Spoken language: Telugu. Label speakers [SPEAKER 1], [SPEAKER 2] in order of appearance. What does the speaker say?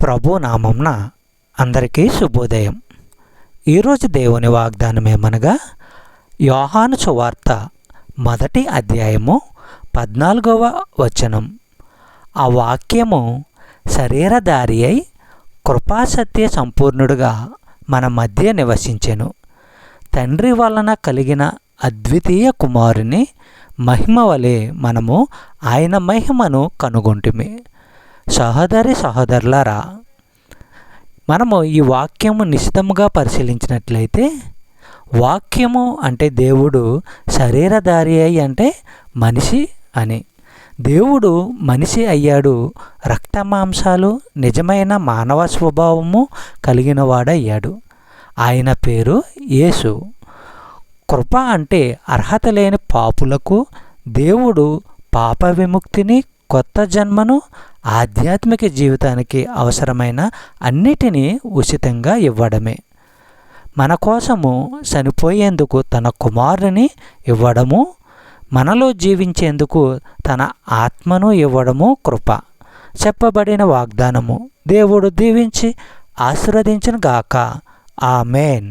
[SPEAKER 1] ప్రభు నామంన అందరికీ శుభోదయం. ఈరోజు దేవుని వాగ్దానం ఏమనగా, యోహాను సువార్త 1వ అధ్యాయము 14వ వచనం. ఆ వాక్యము శరీరధారి అయి కృపాసత్య సంపూర్ణుడుగా మన మధ్య నివసించెను. తండ్రి వలన కలిగిన అద్వితీయ కుమారుని మహిమ వలె మనము ఆయన మహిమను కనుగొంటిమి. సహోదరులారా, మనము ఈ వాక్యము నిశితముగా పరిశీలించినట్లయితే, వాక్యము అంటే దేవుడు శరీరధారి అయి అంటే మనిషి అని. దేవుడు మనిషి అయ్యాడు, రక్తమాంసాలు నిజమైన మానవ స్వభావము కలిగిన వాడయ్యాడు. ఆయన పేరు యేసు. కృప అంటే అర్హత లేని పాపులకు దేవుడు పాప విముక్తిని, కొత్త జన్మను, ఆధ్యాత్మిక జీవితానికి అవసరమైన అన్నిటినీ ఉచితంగా ఇవ్వడమే. మన కోసము చనిపోయేందుకు తన కుమారుని ఇవ్వడము, మనలో జీవించేందుకు తన ఆత్మను ఇవ్వడము కృప. చెప్పబడిన వాగ్దానము దేవుడు దీవించి ఆశీర్వదించును గాక. ఆమేన్.